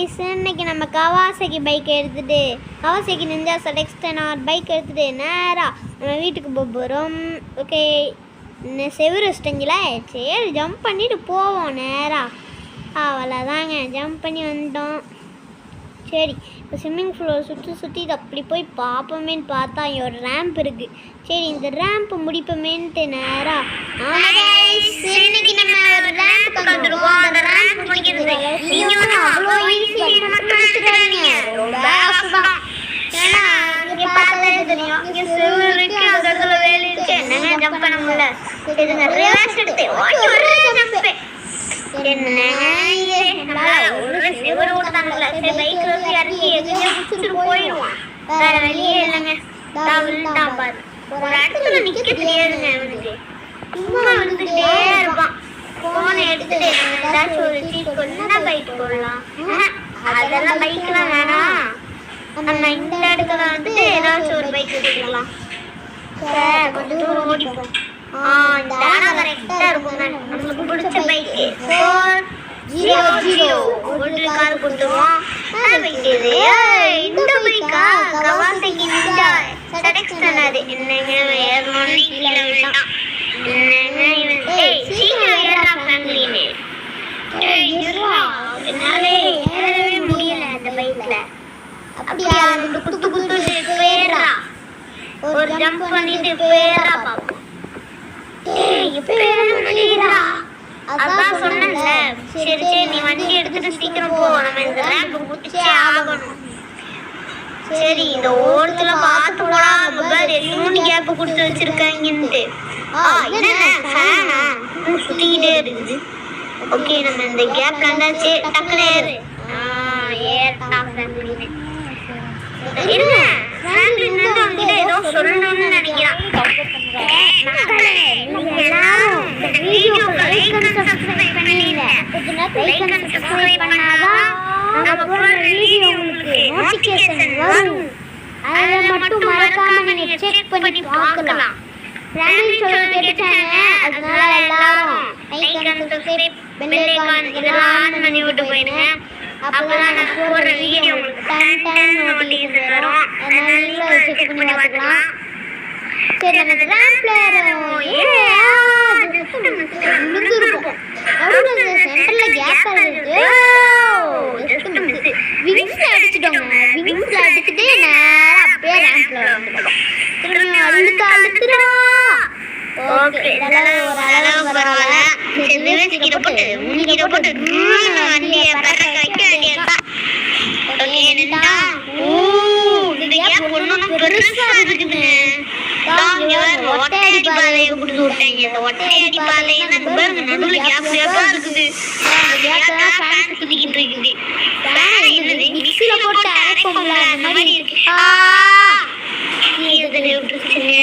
Guys, இன்னைக்கு நம்ம Kawasaki bike எடுத்துட்டு கவாசகி நிஞ்சா ZX-10R பைக் எடுத்துட்டு நேராக நம்ம வீட்டுக்கு போகிறோம். ஓகே, செவரு வச்சிட்டிங்களா? சரி, ஜம்ப் பண்ணிட்டு போவோம் நேராக. அவ்வளோதாங்க, ஜம்ப் பண்ணி வந்துட்டோம். சரி, இப்போ ஸ்விம்மிங் ஃபூல் சுற்றி அப்படி போய் பார்ப்போமேன்னு பார்த்தா இங்கே ஒரு ரேம்ப் இருக்குது. சரி, இந்த ரேம்ப் முடிப்போமேன்ட்டு நேராக இன்னைக்கு நம்ம ஒரு ரேம்ப் வந்துடுவோம். அந்த ரேம்ப் முடிக்கிறது அவ்வளோ ஈஸியாக ஏன்னா இங்கே பார்த்தாலே தெரியும், இங்கே செவ்வறு இருக்கு, அந்த இடத்துல வேலை இருக்கு, என்னங்க ஜம்ப் பண்ண முடியல. இதுங்க ரிலாக்ஸ் எடுத்து ஜம்ப் என்னங்க ஒரு செவ்வறு ஓட்டாங்கல்ல, சரி பைக் வந்து இறங்கி எதுவுமே முடிச்சுட்டு போயிடுவான். வேற வழியே இல்லைங்க. தான் பாரு, ஒரு இடத்துல நிற்க தெரியாதுங்க அவனுக்கு. சும்மா வந்துட்டே இருப்பான். போனை எடுத்துட்டு ஏதாச்சும் ஒரு சீட் கொண்டு பைக் போடலாம். அதெல்லாம் பைக்லாம் வேணாம், நம்ம இந்த இடத்துல வந்துட்டு ஏதாச்சும் ஒரு பைக் எடுத்துக்கலாம். சார் கொஞ்சம் தூரம் ஓடிப்போம். இந்த இடம் கரெக்டா இருக்குங்க, நம்மளுக்கு பிடிச்ச பைக்கு 400 ஒரு கார் கொடுத்துருவோம். பைக் இது இந்த பைக்கா? Kawasaki ninja ZX-10R. என்னங்க ஏறணும்னு கீழே விட்டான். என்னங்க இவன் சீக்கிரம் ஏறா ஃபேமிலின்னு. என்னாலே ஏறவே முடியல அந்த பைக்ல. அப்படியா குத்து குத்துட்டு போயிடுறா, ஒரு ஜம்ப் பண்ணிட்டு போயிடுறா. பாப்போம் அதான் சொன்னேன்ல. சரி சரி, நீ வண்டி எடுத்துட்டு சீக்கிரம் போ, நம்ம இந்த ரேம்ப் முடிச்சே ஆகணும். சரி, இந்த ஓரத்துல பார்த்து போடா, பாரு எத்தனை கேப் கொடுத்து வச்சிருக்காங்கன்ட்டு. என்ன ஃபேனா சுத்திக்கிட்டே இருக்குது. ஓகே, நம்ம இந்த கேப்ல இருந்தாச்சு, டக்குனு ஏறு. ஏறா ஃபேமிலின்னு என்ன ஃபேமிலின்னு வந்துட்டு ஏதோ சொல்லணும்னு நினைக்கிறான். எல்லாரும் இந்த வீடியோக்கு லைக் அண்ட் சப்ஸ்கிரைப் பண்ணிடுங்க. லைக் அண்ட் சப்ஸ்கிரைப் பண்ணாதான் நம்ம போடுற வீடியோ உங்களுக்கு நோட்டிஃபிகேஷன் வரும். அதை மட்டும் மறக்காம நீங்க செக் பண்ணி பார்க்கலாம். பிளானிங் சொல்ல கேட்டாங்க, அதனால எல்லாரும் like and subscribe bell icon இதெல்லாம் ஆன் பண்ணி விட்டு போயிடுங்க. அப்பதான் நான் போடுற வீடியோ உங்களுக்கு டன் நோட்டிஃபிகேஷன் வரும். அதனால செக் பண்ணி பார்க்கலாம். சரி, நம்ம ரேம்ப்ல ஏறுவோம். முடிஞ்சிருக்கும். நடுவுல சென்டர்ல கேப் இருக்கு. விங்ஸ்ல அடிச்சிட்டோங்க. விங்ஸ்ல அடிச்சிட்டு நேரா அப்படியே ரேம்ப்ல வந்துட்டோம். திரும்ப அழுத்துறோம். ஓகே, இதெல்லாம் ஓரளவு பரவாயில்ல. சரி, ரிவர்ஸ் கிட்ட போட்டு வண்டியை பறக்க வைக்க வேண்டியதுதான். ஓகே, என்னடா இந்த கேப் ஒன்றும் பெருசா இருக்குதுங்க. ஒட்டையடி பாதையை கொடுத்து விட்டாங்க. இந்த ஒட்டையடி பாதைன்னா பாருங்க, நடுவில் கேப் கேப்பா இருக்குது. ஃபேன் சுத்திக்கிட்டு இருக்குது. என்னது மிக்சியில போட்டு அரைப்போம்ல அந்த மாதிரி இருக்கு. கீழே தள்ளி விட்டுருச்சுங்க.